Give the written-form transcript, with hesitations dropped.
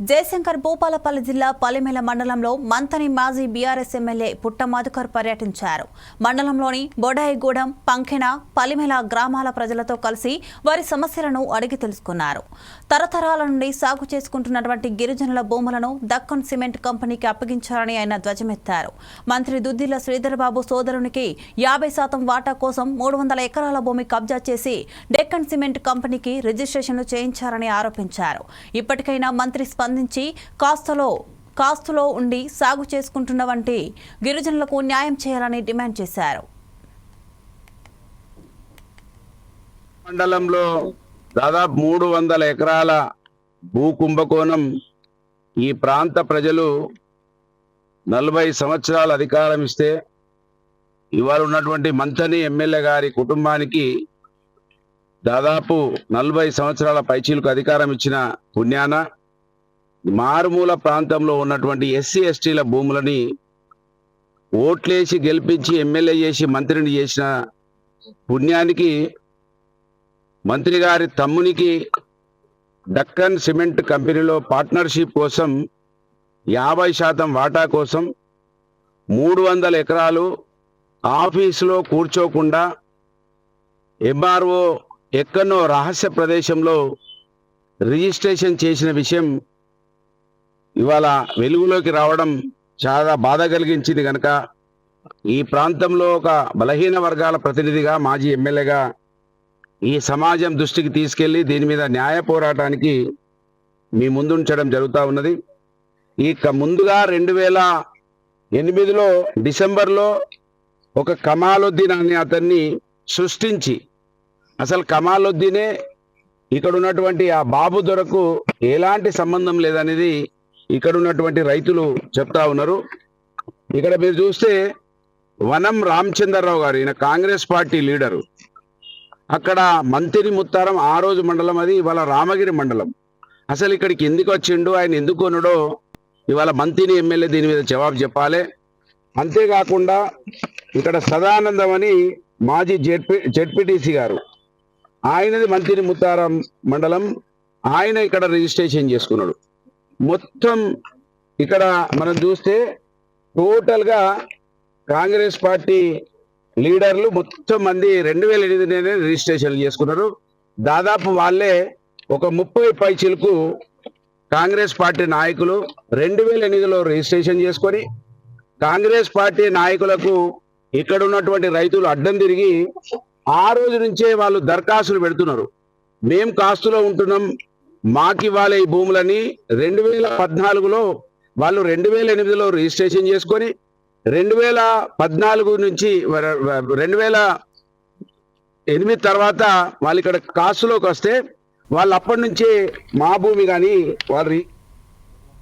జయశంకర్ భూపాలపల్లి జిల్లా పలిమెల మండలంలో మంతని మాజీ బీఆర్ఎస్ ఎమ్మెల్యే పుట్ట మధుకర్ పర్యటించారు. మండలంలోని బొడాయిగూడెం, పంకెన, పలిమెల గ్రామాల ప్రజలతో కలిసి వారి సమస్యలను అడిగి తెలుసుకున్నారు. తరతరాల నుండి సాగు చేసుకుంటున్నటువంటి గిరిజనుల భూములను దక్కన్ సిమెంట్ కంపెనీకి అప్పగించారని ఆయన ధ్వజమెత్తారు. మంత్రి దుద్దిల శ్రీధర్బాబు సోదరునికి 50% వాటా కోసం 300 ఎకరాల భూమి కబ్జా చేసి డెక్కన్ సిమెంట్ కంపెనీకి రిజిస్ట్రేషన్లు చేయించారని ఆరోపించారు. ఇప్పటికైనా మంత్రి స్పందించి కాస్తులో ఉండి సాగు చేసుకుంటున్న వంటి గిరిజనులకు న్యాయం చేయాలని డిమాండ్ చేశారు. మండలంలో దాదాపు 300 ఎకరాల భూ కుంభకోణం. ఈ ప్రాంత ప్రజలు 40 సంవత్సరాల అధికారం ఇస్తే ఇవాళ ఉన్నటువంటి మంతని ఎమ్మెల్యే గారి కుటుంబానికి దాదాపు 40 సంవత్సరాల పైచీలకు అధికారం ఇచ్చిన పుణ్యాన మారుమూల ప్రాంతంలో ఉన్నటువంటి ఎస్సీ ఎస్టీల భూములని ఓట్లేసి గెలిపించి ఎమ్మెల్యే చేసి మంత్రిని చేసిన పుణ్యానికి మంత్రి గారి తమ్మునికి డక్కన్ సిమెంట్ కంపెనీలో పార్ట్నర్షిప్ కోసం 50% వాటా కోసం 300 ఎకరాలు ఆఫీసులో కూర్చోకుండా ఎంఆర్ఓ ఎక్కడో రహస్య ప్రదేశంలో రిజిస్ట్రేషన్ చేసిన విషయం ఇవాళ వెలుగులోకి రావడం చాలా బాధ కలిగించింది. కనుక ఈ ప్రాంతంలో ఒక బలహీన వర్గాల ప్రతినిధిగా, మాజీ ఎమ్మెల్యేగా ఈ సమాజం దృష్టికి తీసుకెళ్లి దీని మీద న్యాయ పోరాటానికి మీ ముందుంచడం జరుగుతూ ఉన్నది. ఇక ముందుగా 2008లో డిసెంబర్లో ఒక కమాలుద్దీన్ అనే అతన్ని సృష్టించి, అసలు కమాలుద్దీనే ఇక్కడ ఉన్నటువంటి ఆ బాబు దొరకు ఎలాంటి సంబంధం లేదనేది ఇక్కడ ఉన్నటువంటి రైతులు చెప్తా ఉన్నారు. ఇక్కడ మీరు చూస్తే వనం రామచంద్రరావు గారు, ఈయన కాంగ్రెస్ పార్టీ లీడరు. అక్కడ మంతిని ముత్తారం ఆ రోజు మండలం, అది ఇవాళ రామగిరి మండలం. అసలు ఇక్కడికి ఎందుకు వచ్చిండు, ఆయన ఎందుకు కొనడో ఇవాళ మంతిని ఎమ్మెల్యే దీని మీద జవాబు చెప్పాలి. అంతేకాకుండా ఇక్కడ సదానందం అని మాజీ జెడ్పీటీసీ గారు, ఆయనది మంతిని ముత్తారం మండలం, ఆయన ఇక్కడ రిజిస్ట్రేషన్ చేసుకున్నాడు. మొత్తం ఇక్కడ మనం చూస్తే టోటల్గా కాంగ్రెస్ పార్టీ లీడర్లు మొత్తం మంది 2008 రిజిస్ట్రేషన్లు చేసుకున్నారు. దాదాపు వాళ్ళే ఒక 30 పైచిలకు కాంగ్రెస్ పార్టీ నాయకులు 2008లో రిజిస్ట్రేషన్ చేసుకొని కాంగ్రెస్ పార్టీ నాయకులకు ఇక్కడ ఉన్నటువంటి రైతులు అడ్డం తిరిగి ఆ రోజు నుంచే వాళ్ళు దరఖాస్తులు పెడుతున్నారు. మేం కాస్తులో ఉంటున్నాం, మాకు ఇవ్వాలి ఈ భూములని 2014లో వాళ్ళు 2008లో రిజిస్ట్రేషన్ చేసుకొని 2014 నుంచి 2008 తర్వాత వాళ్ళు ఇక్కడ కాస్తులోకి వస్తే వాళ్ళు అప్పటి నుంచే మా భూమి కానీ వాళ్ళు